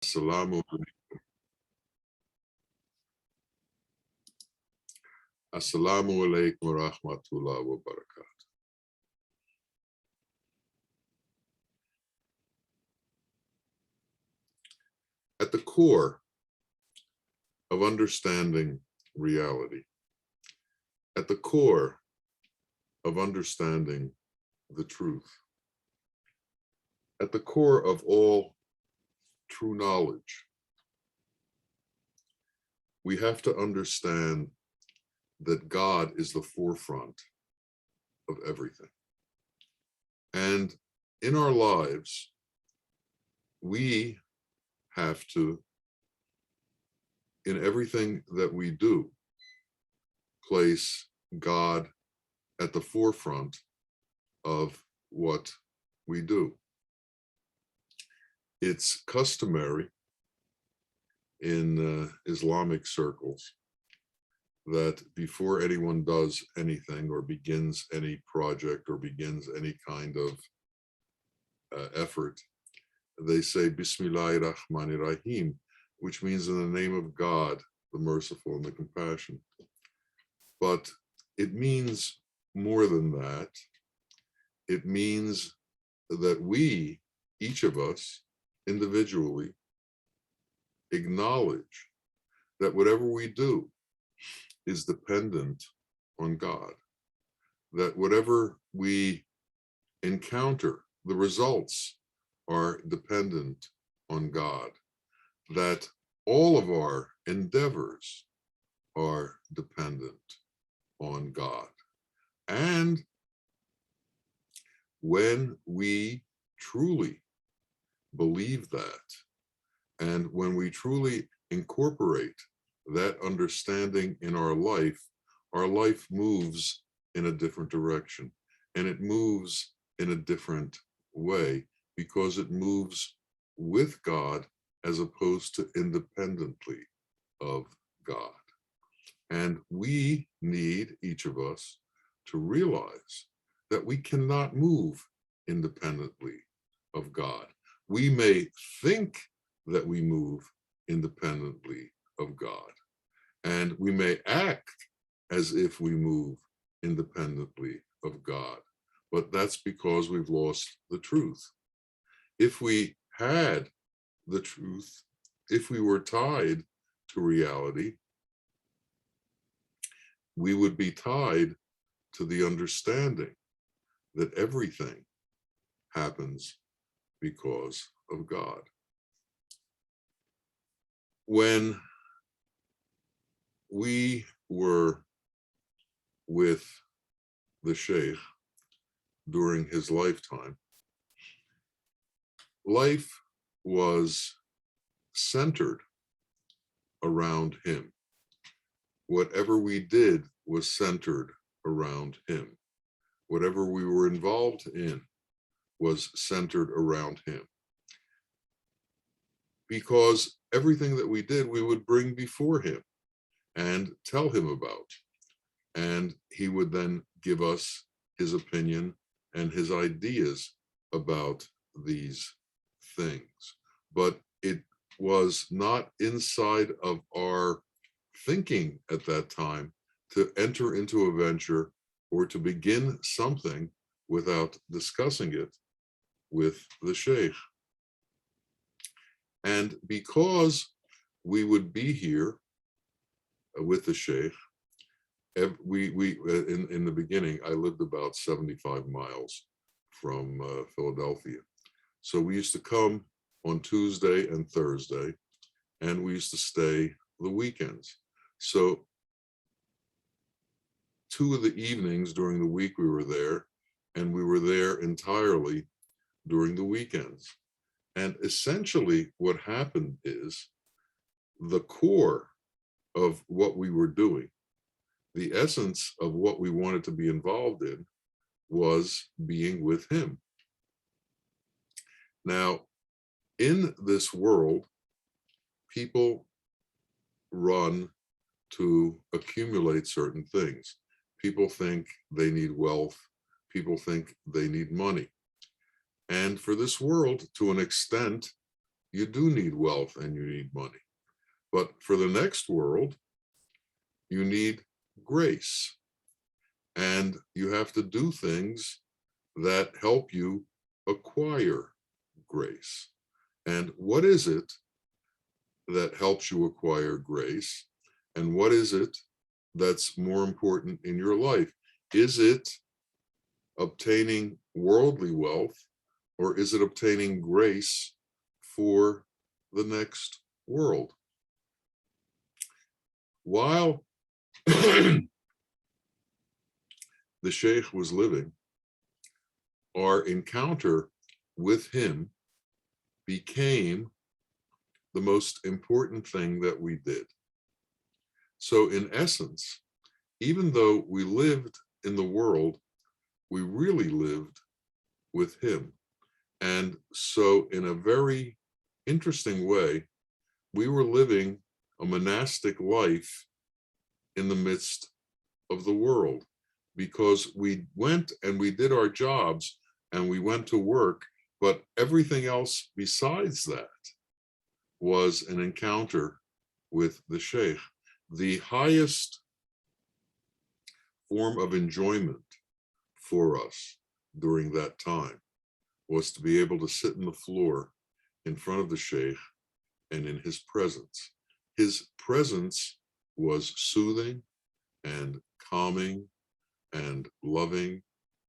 Assalamu alaikum wa rahmatullahi wa barakatuh. At the core of understanding reality, at the core of understanding the truth, at the core of all true knowledge, we have to understand that God is the forefront of everything. And in our lives, we have to, in everything that we do, place God at the forefront of what we do. It's customary in Islamic circles that before anyone does anything or begins any project or begins any kind of effort, they say Bismillahir Rahmanir Rahim, which means in the name of God, the merciful and the compassionate. But it means more than that. It means that we, each of us, individually, acknowledge that whatever we do is dependent on God, that whatever we encounter, the results are dependent on God, that all of our endeavors are dependent on God. And when we truly believe that, and when we truly incorporate that understanding in our life moves in a different direction, and it moves in a different way because it moves with God as opposed to independently of God. And we need, each of us, to realize that we cannot move independently of God. We may think that we move independently of God, and we may act as if we move independently of God, but that's because we've lost the truth. If we had the truth, if we were tied to reality, we would be tied to the understanding that everything happens because of God. When we were with the Shaykh during his lifetime, life was centered around him. Whatever we did was centered around him. Whatever we were involved in was centered around him. Because everything that we did, we would bring before him and tell him about. And he would then give us his opinion and his ideas about these things. But it was not inside of our thinking at that time to enter into a venture or to begin something without discussing it with the Shaykh. And because we would be here with the Shaykh, in the beginning, I lived about 75 miles from Philadelphia. So we used to come on Tuesday and Thursday, and we used to stay the weekends. So 2 of the evenings during the week we were there, and we were there entirely during the weekends. And essentially what happened is the core of what we were doing, the essence of what we wanted to be involved in, was being with him. Now, in this world, people run to accumulate certain things. People think they need wealth. People think they need money. And for this world, to an extent, you do need wealth and you need money. But for the next world, you need grace. And you have to do things that help you acquire grace. And what is it that helps you acquire grace? And what is it that's more important in your life? Is it obtaining worldly wealth, or is it obtaining grace for the next world? While the Shaykh was living, our encounter with him became the most important thing that we did. So in essence, even though we lived in the world, we really lived with him. And so in a very interesting way, we were living a monastic life in the midst of the world, because we went and we did our jobs and we went to work, but everything else besides that was an encounter with the Shaykh. The highest form of enjoyment for us during that time was to be able to sit on the floor in front of the Shaykh and in his presence. His presence was soothing and calming and loving,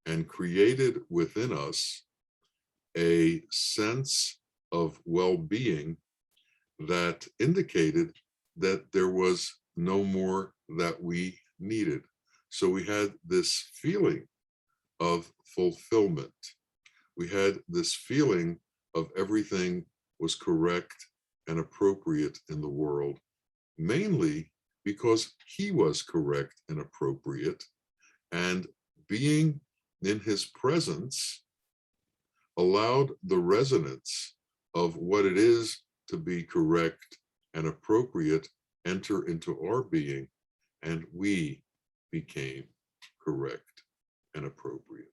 and created within us a sense of well-being that indicated that there was no more that we needed. So we had this feeling of fulfillment. We had this feeling of everything was correct and appropriate in the world, mainly because he was correct and appropriate, and being in his presence allowed the resonance of what it is to be correct and appropriate enter into our being, and we became correct and appropriate.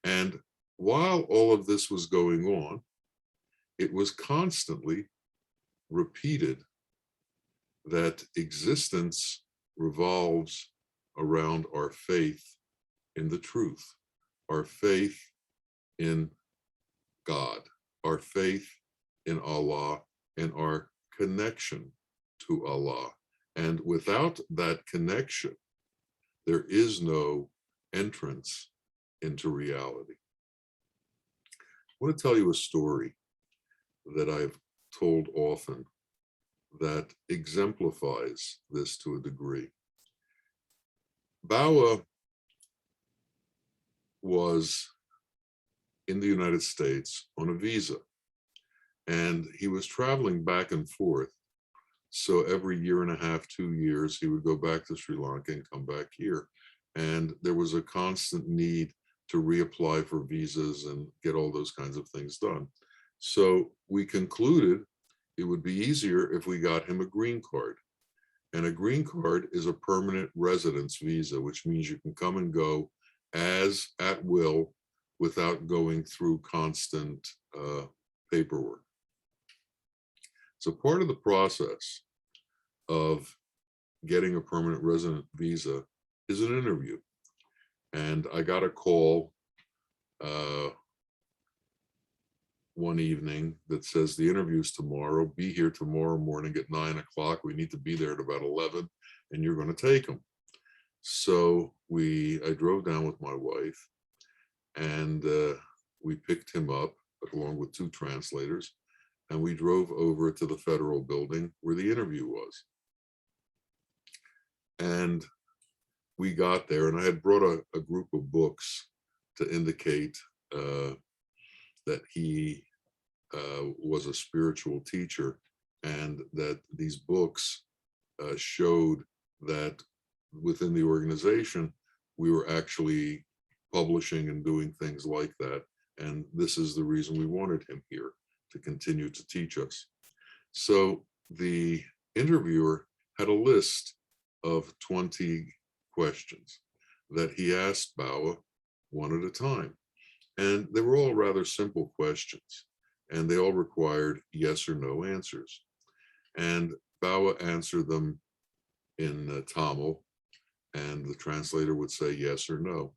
And while all of this was going on, it was constantly repeated that existence revolves around our faith in the truth, our faith in God, our faith in Allah, and our connection to Allah. And without that connection, there is no entrance into reality. I want to tell you a story that I've told often that exemplifies this to a degree. Bawa was in the United States on a visa, and he was traveling back and forth. So every year and a half, 2 years, he would go back to Sri Lanka and come back here. And there was a constant need to reapply for visas and get all those kinds of things done. So we concluded it would be easier if we got him a green card. And a green card is a permanent residence visa, which means you can come and go as at will without going through constant paperwork. So part of the process of getting a permanent resident visa is an interview. And I got a call one evening that says the interview's tomorrow, be here tomorrow morning at 9 o'clock. We need to be there at about 11 and you're going to take them. So I drove down with my wife, and we picked him up along with 2 translators, and we drove over to the federal building where the interview was. And we got there, and I had brought a group of books to indicate that he was a spiritual teacher, and that these books showed that within the organization, we were actually publishing and doing things like that. And this is the reason we wanted him here, to continue to teach us. So the interviewer had a list of 20 questions that he asked Bawa one at a time. And they were all rather simple questions. and they all required yes or no answers. And Bawa answered them in Tamil, and the translator would say yes or no.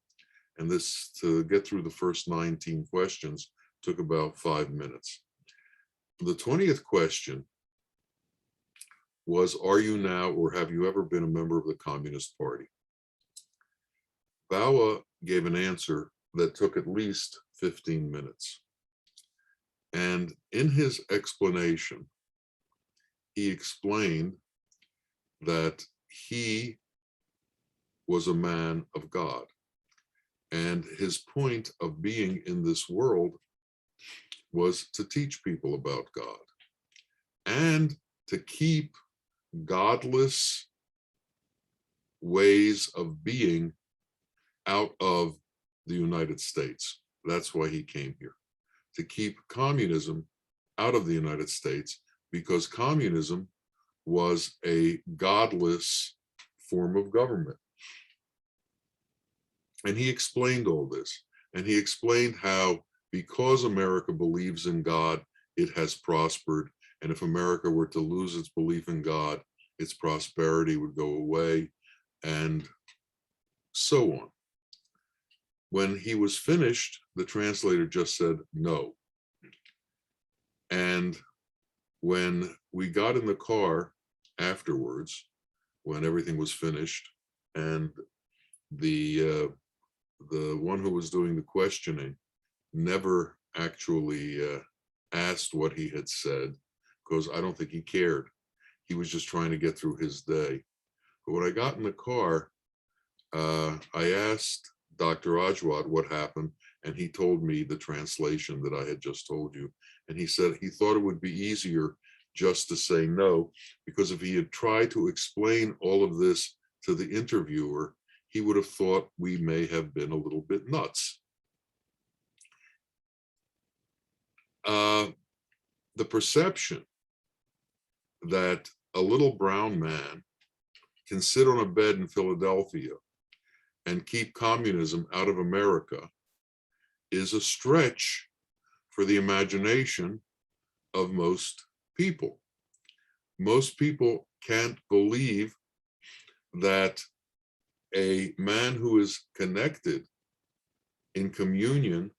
And this, to get through the first 19 questions, took about 5 minutes. The 20th question was, are you now or have you ever been a member of the Communist Party? Bawa gave an answer that took at least 15 minutes. And in his explanation, he explained that he was a man of God. And his point of being in this world was to teach people about God and to keep godless ways of being out of the United States. That's why he came here, to keep communism out of the United States, because communism was a godless form of government. And he explained all this, and he explained how, because America believes in God, it has prospered. And if America were to lose its belief in God, its prosperity would go away, and so on. When he was finished, the translator just said no. And when we got in the car afterwards, when everything was finished, and the one who was doing the questioning never actually asked what he had said, because I don't think he cared. He was just trying to get through his day. But when I got in the car, I asked Dr. Ajwat what happened, and he told me the translation that I had just told you. And he said he thought it would be easier just to say no, because if he had tried to explain all of this to the interviewer, he would have thought we may have been a little bit nuts. The perception that a little brown man can sit on a bed in Philadelphia and keep communism out of America is a stretch for the imagination of most people. Most people can't believe that a man who is connected in communion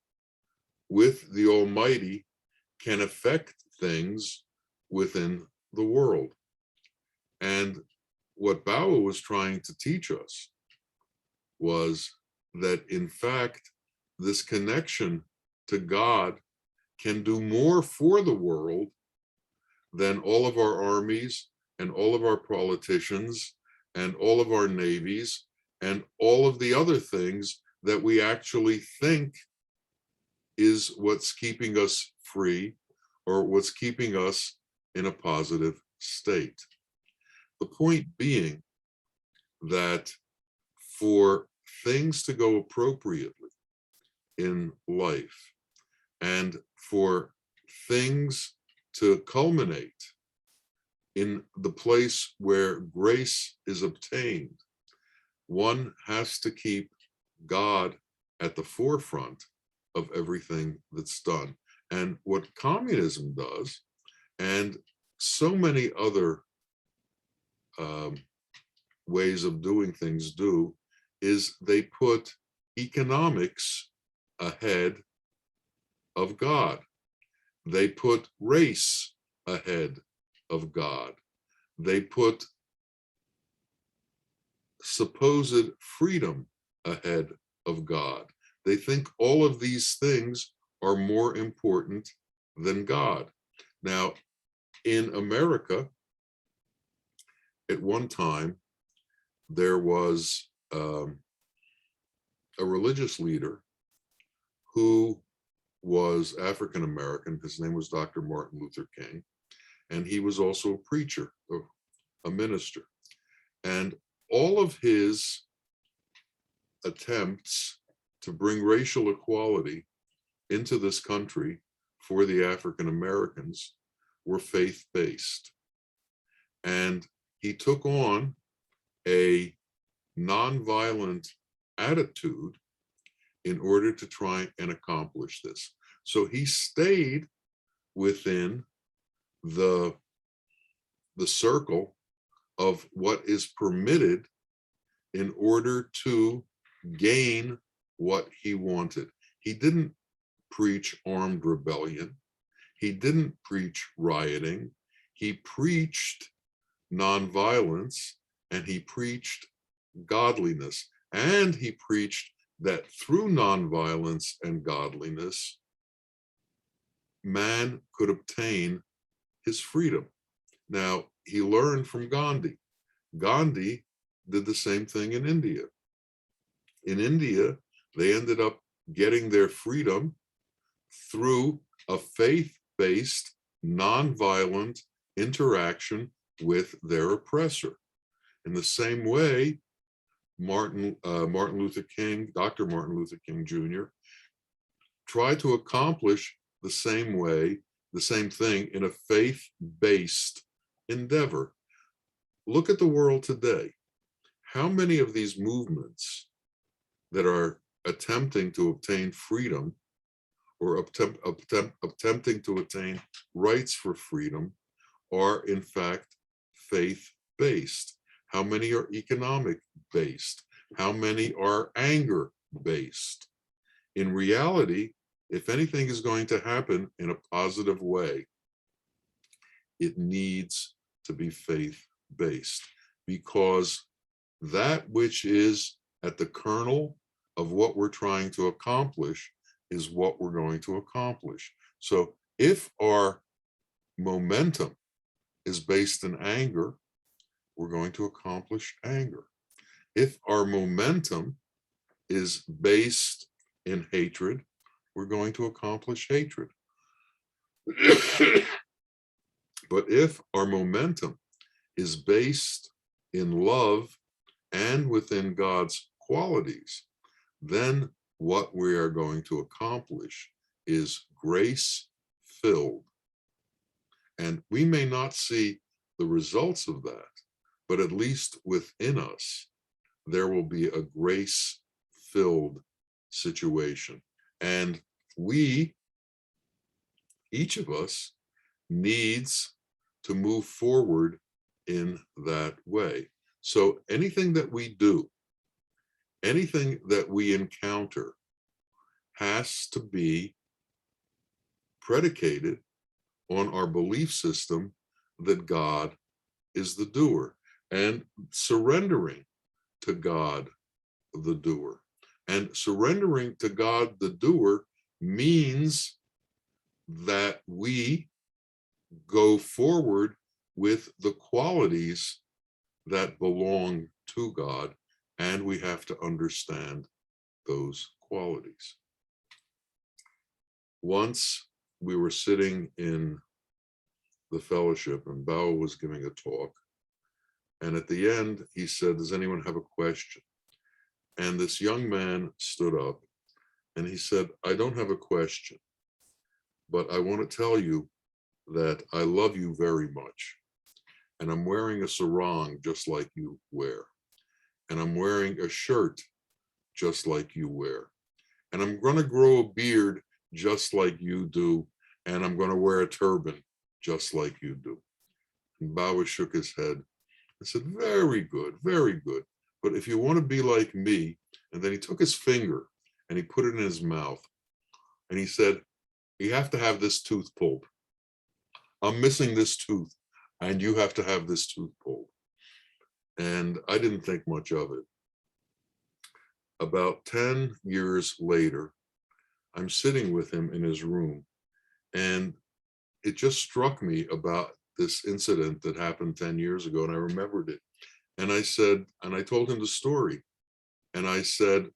with the Almighty can affect things within the world. And what Bawa was trying to teach us was that, in fact, this connection to God can do more for the world than all of our armies and all of our politicians and all of our navies and all of the other things that we actually think is what's keeping us free or what's keeping us in a positive state. The point being that for things to go appropriately in life and for things to culminate in the place where grace is obtained, one has to keep God at the forefront of everything that's done. And what communism does, and so many other ways of doing things do, is they put economics ahead of God. They put race ahead of God. They put supposed freedom ahead of God. They think all of these things are more important than God. Now, in America, at one time, there was a religious leader who was African American. His name was Dr. Martin Luther King, and he was also a preacher, a minister. And all of his attempts to bring racial equality into this country for the African Americans were faith-based. And he took on a nonviolent attitude in order to try and accomplish this. So he stayed within the circle of what is permitted in order to gain what he wanted. He didn't preach armed rebellion. He didn't preach rioting. He preached nonviolence, and he preached godliness. And he preached that through nonviolence and godliness, man could obtain his freedom. Now, he learned from Gandhi. Gandhi did the same thing in India. In India, they ended up getting their freedom through a faith-based, nonviolent interaction with their oppressor. In the same way, Martin Luther King, Dr. Martin Luther King Jr., tried to accomplish the same thing in a faith-based endeavor. Look at the world today. How many of these movements that are attempting to obtain freedom or attempting to attain rights for freedom are in fact faith-based? How many are economic-based? How many are anger-based? In reality, if anything is going to happen in a positive way, it needs to be faith-based, because that which is at the kernel of what we're trying to accomplish is what we're going to accomplish. So if our momentum is based in anger, we're going to accomplish anger. If our momentum is based in hatred, we're going to accomplish hatred. But if our momentum is based in love and within God's qualities, then what we are going to accomplish is grace-filled. And we may not see the results of that, but at least within us, there will be a grace-filled situation. And we, each of us, needs to move forward in that way. So anything that we do, anything that we encounter has to be predicated on our belief system that God is the doer, and surrendering to God the doer. And surrendering to God the doer means that we go forward with the qualities that belong to God, and we have to understand those qualities. Once we were sitting in the fellowship and Bawa was giving a talk, and at the end he said, "Does anyone have a question?" And this young man stood up and he said, "I don't have a question, but I want to tell you that I love you very much. And I'm wearing a sarong just like you wear. And I'm wearing a shirt just like you wear. And I'm going to grow a beard just like you do. And I'm going to wear a turban just like you do." And Bawa shook his head and said, "Very good, very good. But if you want to be like me," and then he took his finger and he put it in his mouth. And he said, "You have to have this tooth pulled. I'm missing this tooth, and you have to have this tooth pulled." And I didn't think much of it. About 10 years later, I'm sitting with him in his room, and it just struck me about this incident that happened 10 years ago, and I remembered it. And I said, and I told him the story, and I said,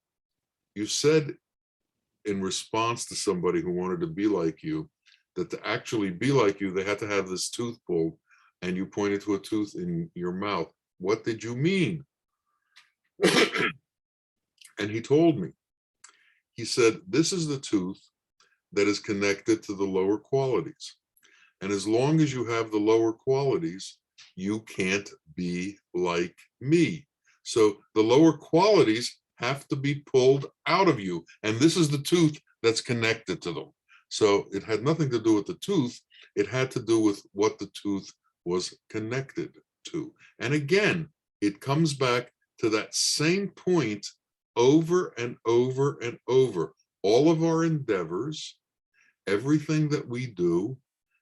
"You said in response to somebody who wanted to be like you, that to actually be like you, they had to have this tooth pulled, and you pointed to a tooth in your mouth. What did you mean?" And he told me. He said, "This is the tooth that is connected to the lower qualities. And as long as you have the lower qualities, you can't be like me. So the lower qualities have to be pulled out of you. And this is the tooth that's connected to them." So it had nothing to do with the tooth. It had to do with what the tooth was connected to. And again, it comes back to that same point over and over and over. All of our endeavors, everything that we do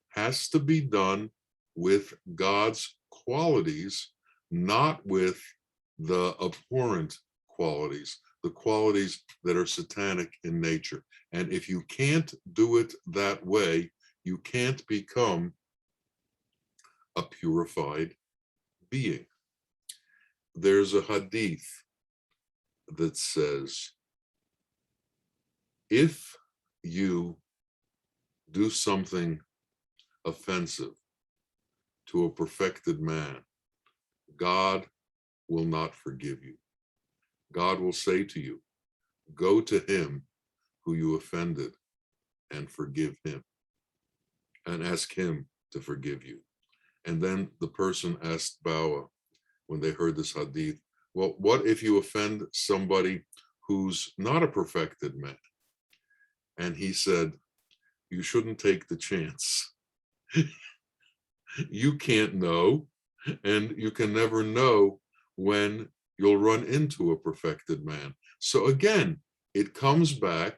has to be done with God's qualities, not with the abhorrent qualities, the qualities that are satanic in nature. And if you can't do it that way, you can't become a purified being. There's a hadith that says, if you do something offensive to a perfected man, God will not forgive you. God will say to you, go to him who you offended and forgive him, and ask him to forgive you. And then the person asked Bawa, when they heard this hadith, well, what if you offend somebody who's not a perfected man? And he said, you shouldn't take the chance. You can't know, and you can never know when you'll run into a perfected man. So again, it comes back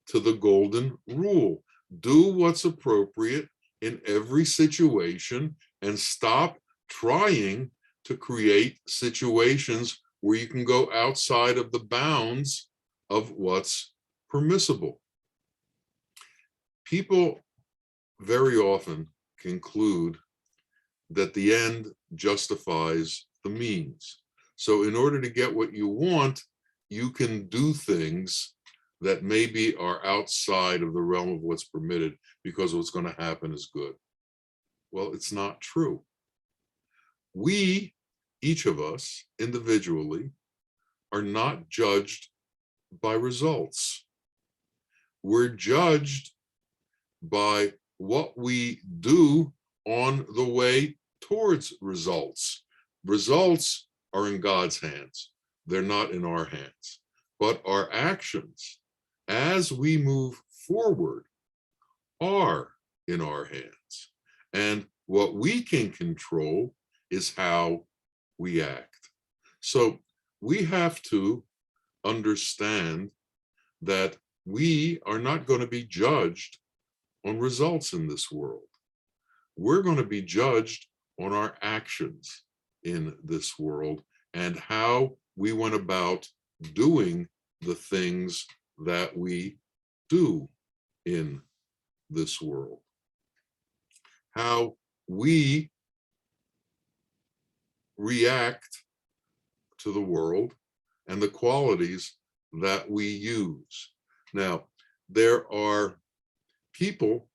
to the golden rule. Do what's appropriate in every situation and stop trying to create situations where you can go outside of the bounds of what's permissible. People very often conclude that the end justifies the means. So in order to get what you want, you can do things that maybe are outside of the realm of what's permitted because what's going to happen is good. Well, it's not true. We, each of us individually, are not judged by results. We're judged by what we do on the way towards results. Results are in God's hands. They're not in our hands. But our actions, as we move forward, are in our hands. And what we can control is how we act. So we have to understand that we are not going to be judged on results in this world. We're going to be judged on our actions in this world and how we went about doing the things that we do in this world. How we react to the world and the qualities that we use. Now, there are people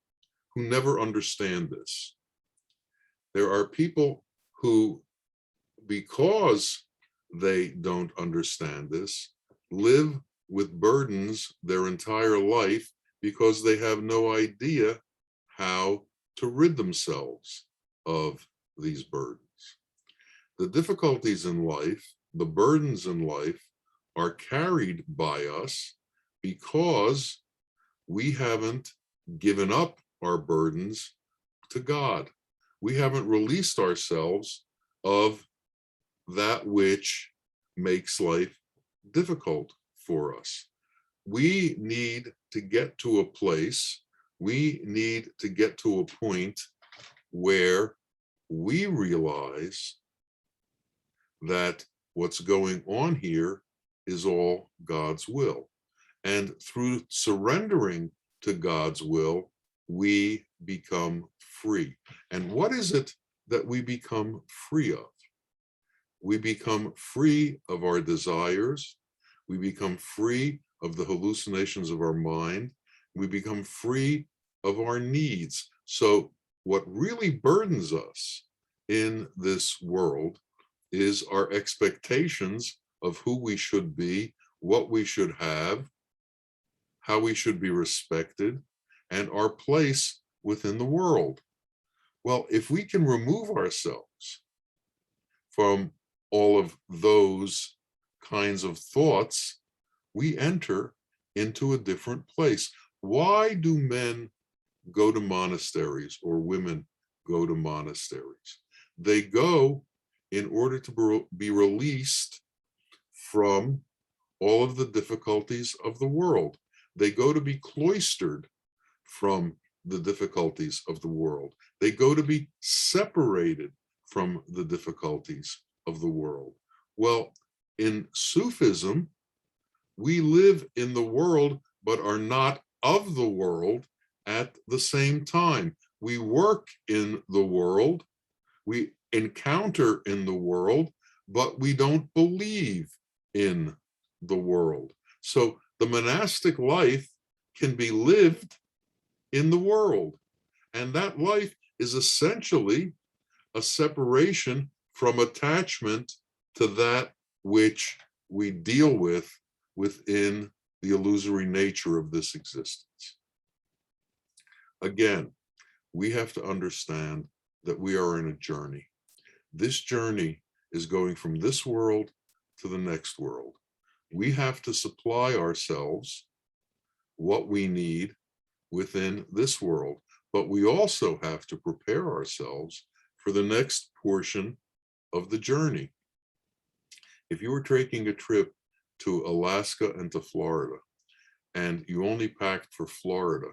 who never understand this. There are people who, because they don't understand this, live with burdens their entire life because they have no idea how to rid themselves of these burdens. The difficulties in life, the burdens in life, are carried by us because we haven't given up our burdens to God. We haven't released ourselves of that which makes life difficult for us. We need to get to a place, we need to get to a point where we realize that what's going on here is all God's will. And through surrendering to God's will, we become free. And what is it that we become free of? We become free of our desires. We become free of the hallucinations of our mind. We become free of our needs. So what really burdens us in this world is our expectations of who we should be, what we should have, how we should be respected, and our place within the world. Well, if we can remove ourselves from all of those kinds of thoughts, we enter into a different place. Why do men go to monasteries or women go to monasteries. They go in order to be released from all of the difficulties of the world. They go to be cloistered from the difficulties of the world. They go to be separated from the difficulties of the world. Well, in Sufism, we live in the world, but are not of the world at the same time. We work in the world, we encounter in the world, but we don't believe in the world. So the monastic life can be lived in the world. And that life is essentially a separation from attachment to that which we deal with within the illusory nature of this existence. Again, we have to understand that we are in a journey. This journey is going from this world to the next world. We have to supply ourselves what we need within this world, but we also have to prepare ourselves for the next portion of the journey. If you were taking a trip to Alaska and to Florida, and you only packed for Florida,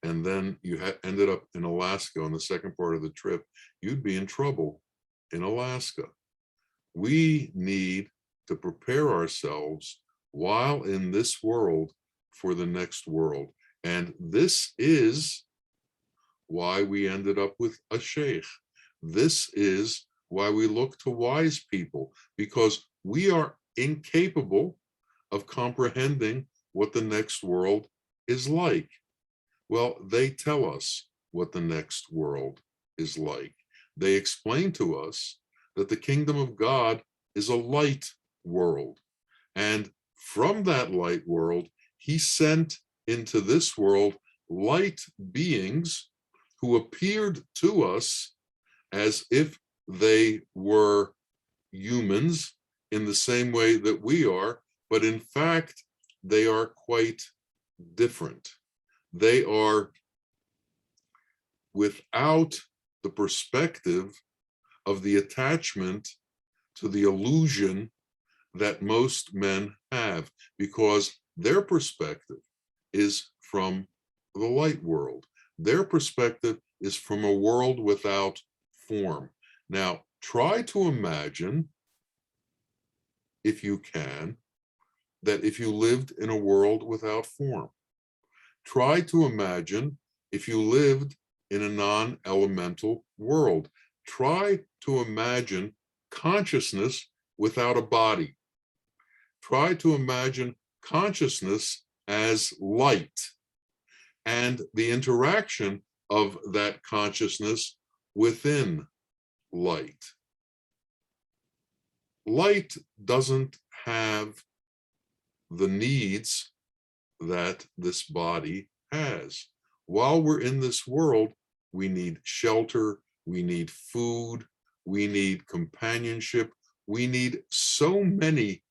and then you ended up in Alaska on the second part of the trip, you'd be in trouble in Alaska. We need to prepare ourselves while in this world for the next world. And this is why we ended up with a Shaykh. This is why we look to wise people, because we are incapable of comprehending what the next world is like. Well, they tell us what the next world is like. They explain to us that the kingdom of God is a light world. And from that light world, he sent into this world light beings who appeared to us as if they were humans in the same way that we are, but in fact, they are quite different. They are without the perspective of the attachment to the illusion that most men have, because their perspective is from the light world. Their perspective is from a world without form. Now, try to imagine, if you can, that if you lived in a world without form. Try to imagine if you lived in a non-elemental world. Try to imagine consciousness without a body. Try to imagine consciousness as light and the interaction of that consciousness within light. Light doesn't have the needs that this body has. While we're in this world, we need shelter, we need food, we need companionship, we need so many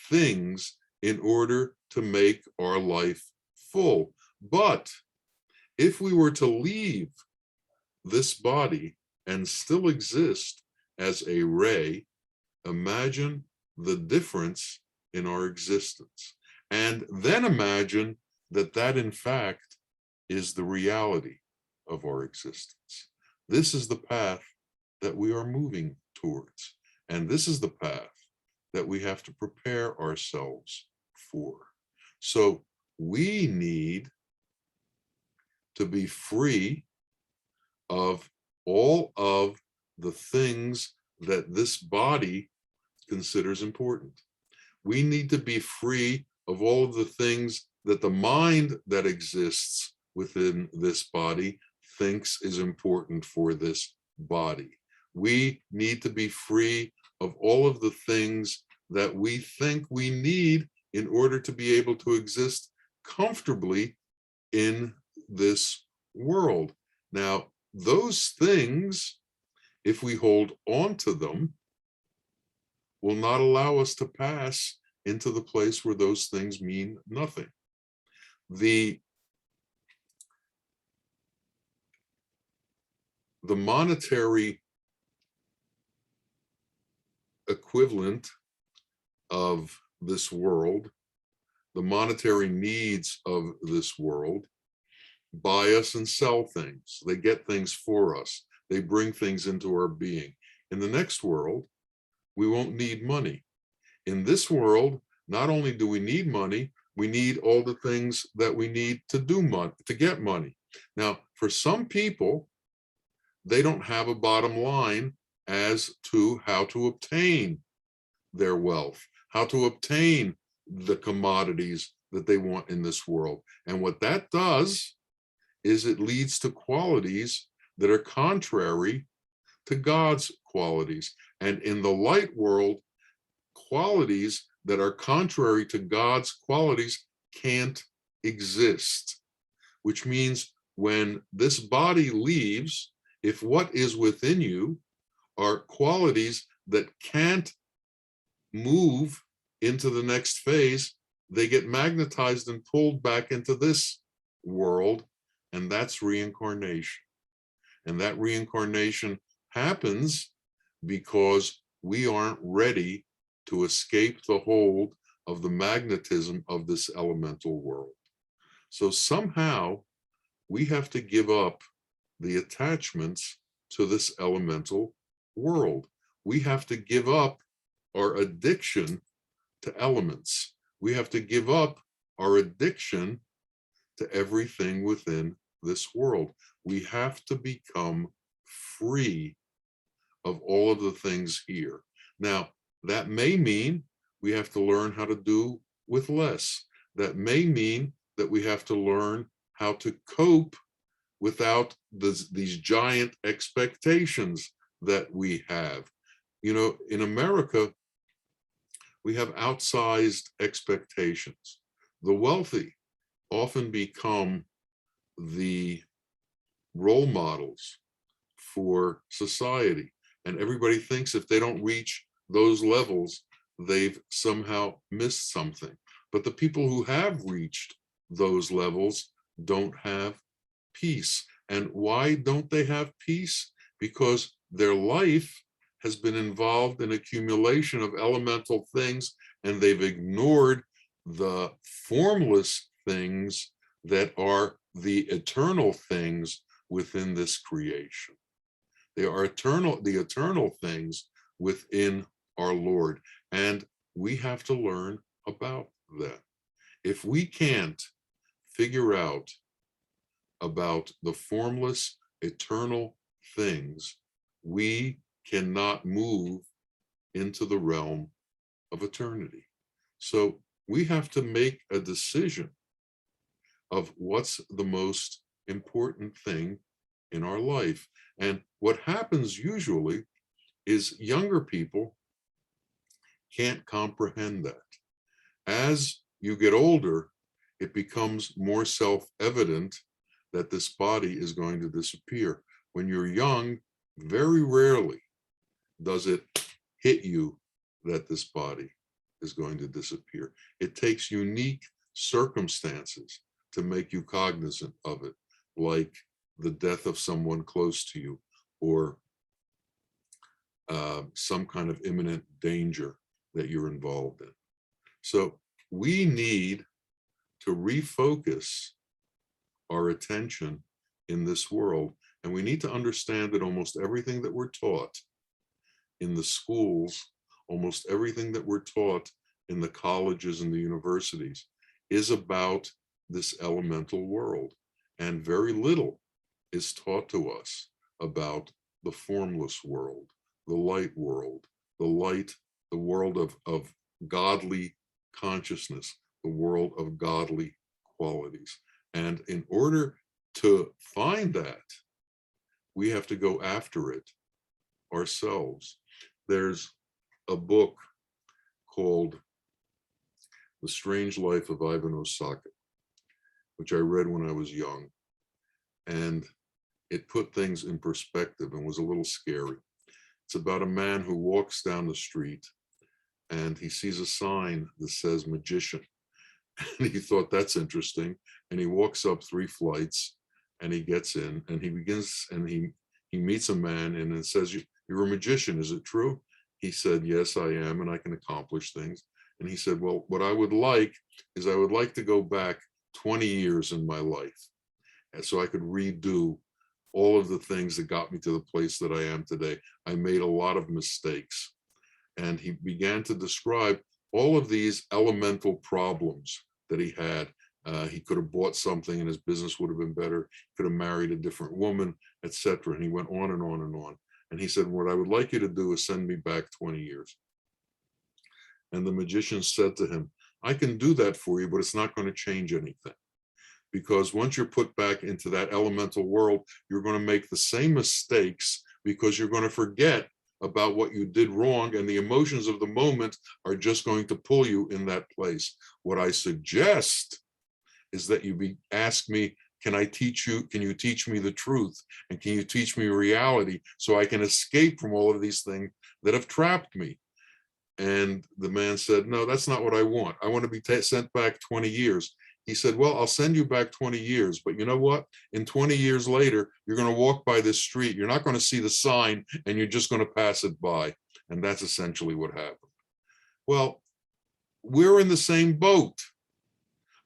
things in order to make our life full. But if we were to leave this body and still exist as a ray, imagine the difference in our existence. And then imagine that that, in fact, is the reality of our existence. This is the path that we are moving towards. And this is the path that we have to prepare ourselves for. So we need to be free of all of the things that this body considers important. We need to be free of all of the things that the mind that exists within this body thinks is important for this body. We need to be free of all of the things that we think we need in order to be able to exist comfortably in this world. Now, those things, if we hold on to them, will not allow us to pass into the place where those things mean nothing. The the monetary equivalent of this world, the monetary needs of this world, buy us and sell things. They get things for us. They bring things into our being. In the next world, we won't need money. In this world, not only do we need money, we need all the things that we need to do money, to get money. Now, for some people, they don't have a bottom line as to how to obtain their wealth, how to obtain the commodities that they want in this world. And what that does is it leads to qualities that are contrary to God's qualities. And in the light world, qualities that are contrary to God's qualities can't exist, which means when this body leaves, if what is within you are qualities that can't move into the next phase, they get magnetized and pulled back into this world, and that's reincarnation. And that reincarnation happens because we aren't ready to escape the hold of the magnetism of this elemental world. So somehow we have to give up the attachments to this elemental world. We have to give up our addiction to elements. We have to give up our addiction to everything within this world. We have to become free of all of the things here. Now, that may mean we have to learn how to do with less. That may mean that we have to learn how to cope without these giant expectations that we have. You know, in America, we have outsized expectations. The wealthy often become the role models for society, and everybody thinks if they don't reach those levels, they've somehow missed something. But the people who have reached those levels don't have peace. And why don't they have peace? Because their life has been involved in accumulation of elemental things, and they've ignored the formless things that are the eternal things within this creation. They are eternal, the eternal things within our Lord, and we have to learn about that. If we can't figure out about the formless, eternal things, we cannot move into the realm of eternity. So we have to make a decision of what's the most important thing in our life. And what happens usually is younger people can't comprehend that. As you get older, it becomes more self-evident that this body is going to disappear. When you're young, very rarely does it hit you that this body is going to disappear. It takes unique circumstances to make you cognizant of it, like the death of someone close to you, or some kind of imminent danger that you're involved in. So we need to refocus our attention in this world, and we need to understand that almost everything that we're taught in the schools, almost everything that we're taught in the colleges and the universities is about this elemental world, and very little is taught to us about the formless world, the light world, the world of godly consciousness, the world of godly qualities. And in order to find that, we have to go after it ourselves. There's a book called The Strange Life of Ivan Osaka, which I read when I was young, and it put things in perspective and was a little scary. It's about a man who walks down the street and he sees a sign that says magician. And he thought, that's interesting. And he walks up 3 flights and he gets in and he begins, and he he meets a man and it says, "You're a magician, is it true?" He said, "Yes, I am, and I can accomplish things." And he said, "Well, what I would like is I would like to go back 20 years in my life, and so I could redo all of the things that got me to the place that I am today. I made a lot of mistakes." And he began to describe all of these elemental problems that he had. He could have bought something and his business would have been better. He could have married a different woman, etc. And he went on and on and on. And he said, "What I would like you to do is send me back 20 years. And the magician said to him, "I can do that for you, but it's not going to change anything. Because once you're put back into that elemental world, you're going to make the same mistakes because you're going to forget about what you did wrong, and the emotions of the moment are just going to pull you in that place. What I suggest is that you ask me, can you teach me the truth? And can you teach me reality so I can escape from all of these things that have trapped me?" And the man said, "No, that's not what I want. I want to be sent back 20 years. He said, "Well, I'll send you back 20 years, but you know what? In 20 years later, you're going to walk by this street. You're not going to see the sign, and you're just going to pass it by." And that's essentially what happened. Well, we're in the same boat.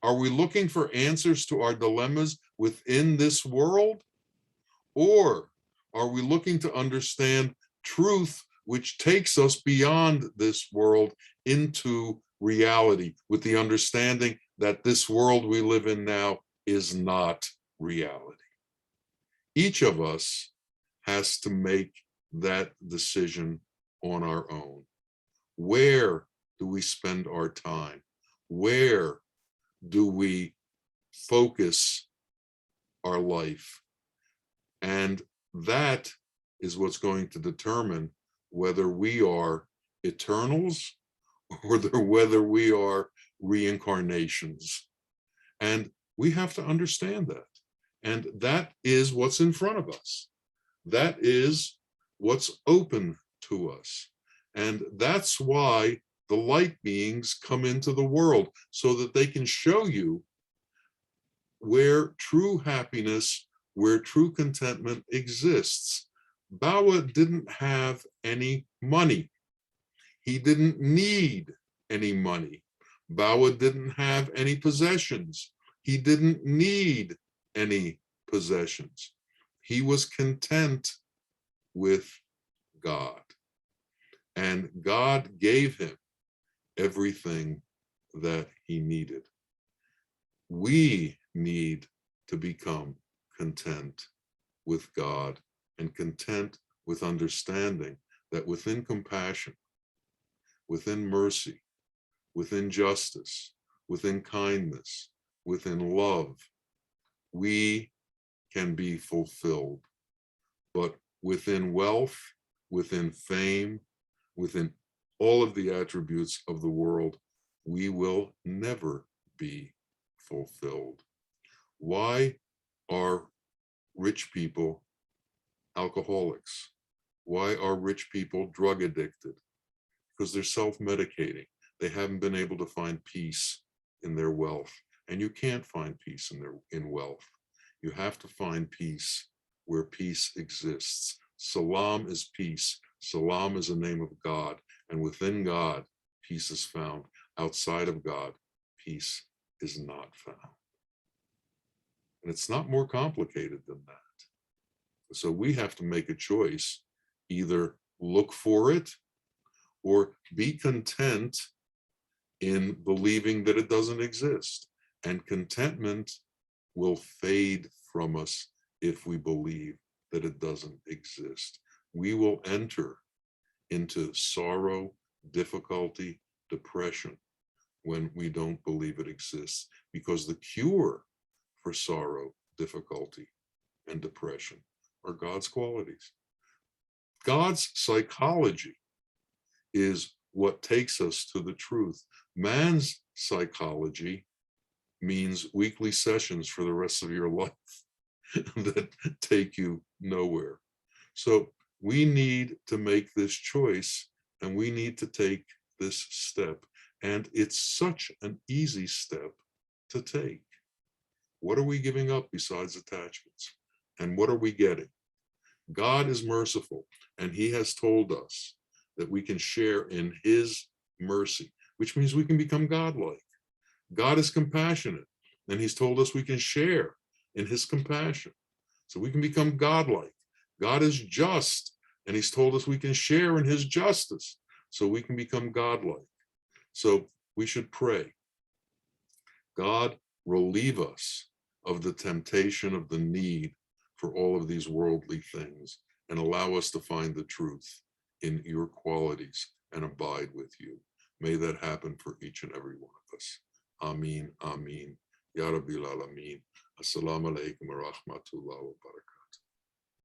Are we looking for answers to our dilemmas within this world? Or are we looking to understand truth, which takes us beyond this world into reality, with the understanding that this world we live in now is not reality? Each of us has to make that decision on our own. Where do we spend our time? Where do we focus our life? And that is what's going to determine whether we are eternals or whether we are reincarnations. And we have to understand that. And that is what's in front of us. That is what's open to us. And that's why the light beings come into the world, so that they can show you where true happiness, where true contentment exists. Bawa didn't have any money. He didn't need any money. Bawa didn't have any possessions. He didn't need any possessions. He was content with God. And God gave him everything that he needed. We need to become content with God and content with understanding that within compassion, within mercy, within justice, within kindness, within love, we can be fulfilled. But within wealth, within fame, within all of the attributes of the world, we will never be fulfilled. Why are rich people alcoholics? Why are rich people drug addicted? Because they're self-medicating. They haven't been able to find peace in their wealth. And you can't find peace in wealth. You have to find peace where peace exists. Salam is peace. Salam is the name of God. And within God, peace is found. Outside of God, peace is not found. And it's not more complicated than that. So we have to make a choice, either look for it or be content in believing that it doesn't exist. And contentment will fade from us if we believe that it doesn't exist. We will enter into sorrow, difficulty, depression when we don't believe it exists, because the cure for sorrow, difficulty, and depression are God's qualities. God's psychology is what takes us to the truth. Man's psychology means weekly sessions for the rest of your life that take you nowhere. So we need to make this choice, and we need to take this step. And it's such an easy step to take. What are we giving up besides attachments? And what are we getting? God is merciful, and he has told us that we can share in his mercy, which means we can become godlike. God is compassionate, and he's told us we can share in his compassion, so we can become godlike. God is just, and he's told us we can share in his justice, so we can become godlike. So we should pray, God, relieve us of the temptation of the need for all of these worldly things, and allow us to find the truth in your qualities and abide with you. May that happen for each and every one of us. Ameen, ameen. Ya Rabbil Alameen. Assalamu alaikum wa rahmatullahi wa barakatuh.